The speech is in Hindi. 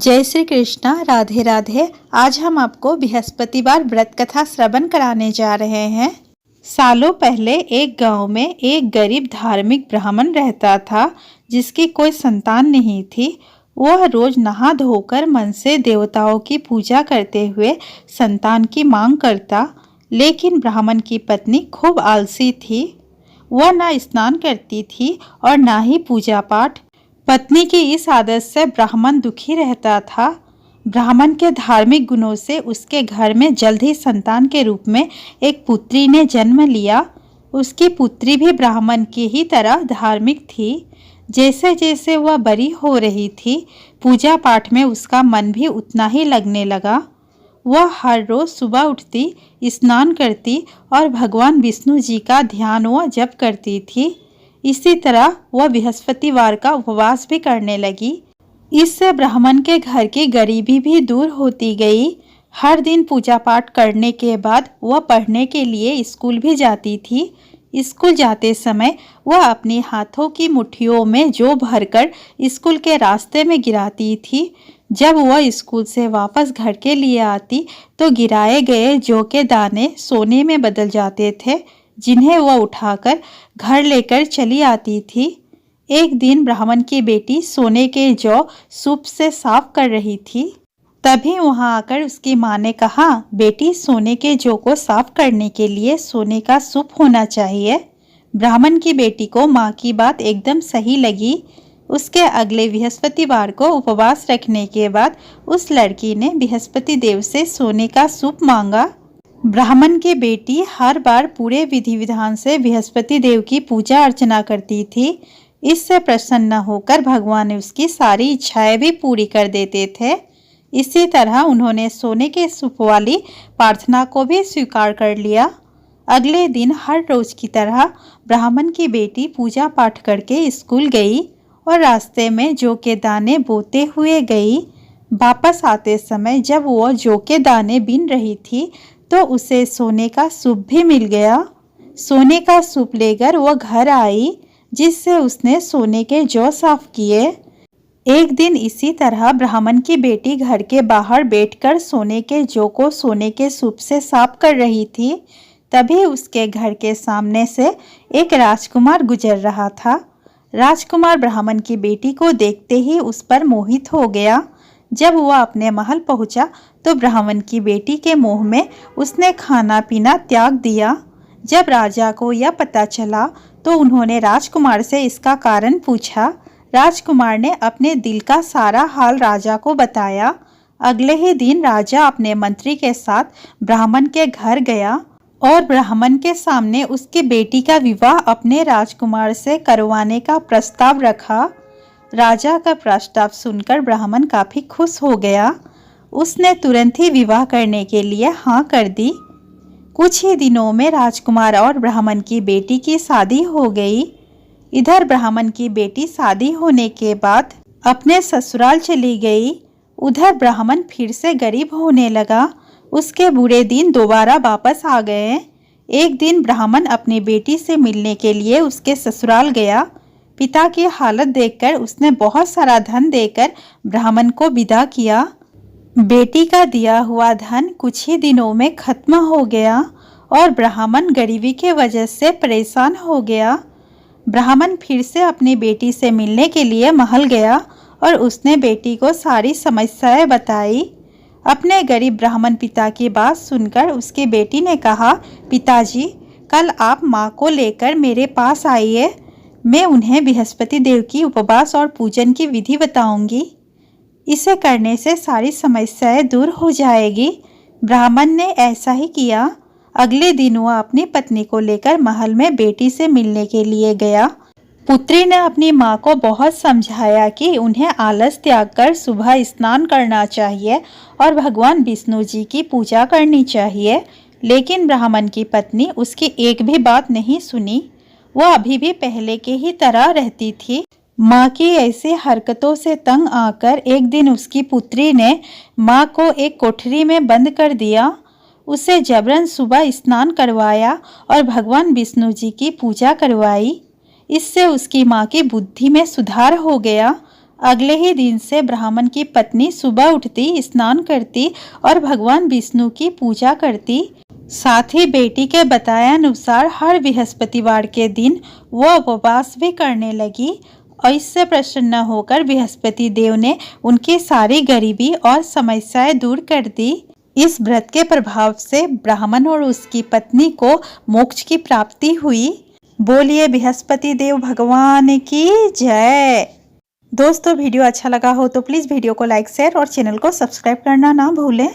जय श्री कृष्णा। राधे राधे। आज हम आपको बृहस्पतिवार व्रत कथा श्रवण कराने जा रहे हैं। सालों पहले एक गांव में एक गरीब धार्मिक ब्राह्मण रहता था जिसकी कोई संतान नहीं थी। वह रोज नहा धोकर मन से देवताओं की पूजा करते हुए संतान की मांग करता, लेकिन ब्राह्मण की पत्नी खूब आलसी थी। वह न स्नान करती थी और न ही पूजा पाठ। पत्नी की इस आदत से ब्राह्मण दुखी रहता था। ब्राह्मण के धार्मिक गुणों से उसके घर में जल्द ही संतान के रूप में एक पुत्री ने जन्म लिया। उसकी पुत्री भी ब्राह्मण की ही तरह धार्मिक थी। जैसे जैसे वह बड़ी हो रही थी, पूजा पाठ में उसका मन भी उतना ही लगने लगा। वह हर रोज सुबह उठती, स्नान करती और भगवान विष्णु जी का ध्यान व जप करती थी। इसी तरह वह बृहस्पतिवार का उपवास भी करने लगी। इससे ब्राह्मण के घर की गरीबी भी दूर होती गई। हर दिन पूजा पाठ करने के बाद वह पढ़ने के लिए स्कूल भी जाती थी। स्कूल जाते समय वह अपने हाथों की मुट्ठियों में जौ भरकर स्कूल के रास्ते में गिराती थी। जब वह स्कूल से वापस घर के लिए आती तो गिराए गए जौ के दाने सोने में बदल जाते थे, जिन्हें वह उठाकर घर लेकर चली आती थी। एक दिन ब्राह्मण की बेटी सोने के जौ सूप से साफ कर रही थी। तभी वहां आकर उसकी माँ ने कहा, बेटी, सोने के जौ को साफ करने के लिए सोने का सूप होना चाहिए। ब्राह्मण की बेटी को माँ की बात एकदम सही लगी। उसके अगले बृहस्पतिवार को उपवास रखने के बाद उस लड़की ने बृहस्पति देव से सोने का सूप मांगा। ब्राह्मण की बेटी हर बार पूरे विधि विधान से बृहस्पति देव की पूजा अर्चना करती थी। इससे प्रसन्न होकर भगवान उसकी सारी इच्छाएं भी पूरी कर देते थे। इसी तरह उन्होंने सोने के सूप वाली प्रार्थना को भी स्वीकार कर लिया। अगले दिन हर रोज की तरह ब्राह्मण की बेटी पूजा पाठ करके स्कूल गई और रास्ते में जौ के दाने बोते हुए गई। वापस आते समय जब वह जौ के दाने बीन रही थी तो उसे सोने का सूप भी मिल गया। सोने का सूप लेकर वह घर आई, जिससे उसने सोने के जौ साफ किए। एक दिन इसी तरह ब्राह्मण की बेटी घर के बाहर बैठकर सोने के जौ को सोने के सूप से साफ कर रही थी। तभी उसके घर के सामने से एक राजकुमार गुजर रहा था। राजकुमार ब्राह्मण की बेटी को देखते ही उस पर मोहित हो गया। जब वह अपने महल पहुंचा तो ब्राह्मण की बेटी के मुंह में उसने खाना पीना त्याग दिया। जब राजा को यह पता चला तो उन्होंने राजकुमार से इसका कारण पूछा। राजकुमार ने अपने दिल का सारा हाल राजा को बताया। अगले ही दिन राजा अपने मंत्री के साथ ब्राह्मण के घर गया और ब्राह्मण के सामने उसकी बेटी का विवाह अपने राजकुमार से करवाने का प्रस्ताव रखा। राजा का प्रस्ताव सुनकर ब्राह्मण काफी खुश हो गया। उसने तुरंत ही विवाह करने के लिए हाँ कर दी। कुछ ही दिनों में राजकुमार और ब्राह्मण की बेटी की शादी हो गई। इधर ब्राह्मण की बेटी शादी होने के बाद अपने ससुराल चली गई। उधर ब्राह्मण फिर से गरीब होने लगा। उसके बुरे दिन दोबारा वापस आ गए। एक दिन ब्राह्मण अपनी बेटी से मिलने के लिए उसके ससुराल गया। पिता की हालत देखकर उसने बहुत सारा धन देकर ब्राह्मण को विदा किया। बेटी का दिया हुआ धन कुछ ही दिनों में खत्म हो गया और ब्राह्मण गरीबी के वजह से परेशान हो गया। ब्राह्मण फिर से अपनी बेटी से मिलने के लिए महल गया और उसने बेटी को सारी समस्याएं बताई। अपने गरीब ब्राह्मण पिता की बात सुनकर उसकी बेटी ने कहा, पिताजी, कल आप माँ को लेकर मेरे पास आइए। मैं उन्हें बृहस्पति देव की उपवास और पूजन की विधि बताऊंगी। इसे करने से सारी समस्याएं दूर हो जाएगी। ब्राह्मण ने ऐसा ही किया। अगले दिन वह अपनी पत्नी को लेकर महल में बेटी से मिलने के लिए गया। पुत्री ने अपनी माँ को बहुत समझाया कि उन्हें आलस त्याग कर सुबह स्नान करना चाहिए और भगवान विष्णु जी की पूजा करनी चाहिए, लेकिन ब्राह्मण की पत्नी उसकी एक भी बात नहीं सुनी। वह अभी भी पहले की ही तरह रहती थी। माँ की ऐसी हरकतों से तंग आकर एक दिन उसकी पुत्री ने माँ को एक कोठरी में बंद कर दिया। उसे जबरन सुबह स्नान करवाया और भगवान विष्णु जी की पूजा करवाई। इससे उसकी माँ की बुद्धि में सुधार हो गया। अगले ही दिन से ब्राह्मण की पत्नी सुबह उठती, स्नान करती और भगवान विष्णु की पूजा करती। साथ ही बेटी के बताए अनुसार हर बृहस्पतिवार के दिन वो उपवास भी करने लगी और इससे प्रसन्न होकर बृहस्पति देव ने उनकी सारी गरीबी और समस्याएं दूर कर दी। इस व्रत के प्रभाव से ब्राह्मण और उसकी पत्नी को मोक्ष की प्राप्ति हुई। बोलिए बृहस्पति देव भगवान की जय। दोस्तों वीडियो अच्छा लगा हो तो प्लीज़ वीडियो को लाइक शेयर और चैनल को सब्सक्राइब करना ना भूलें।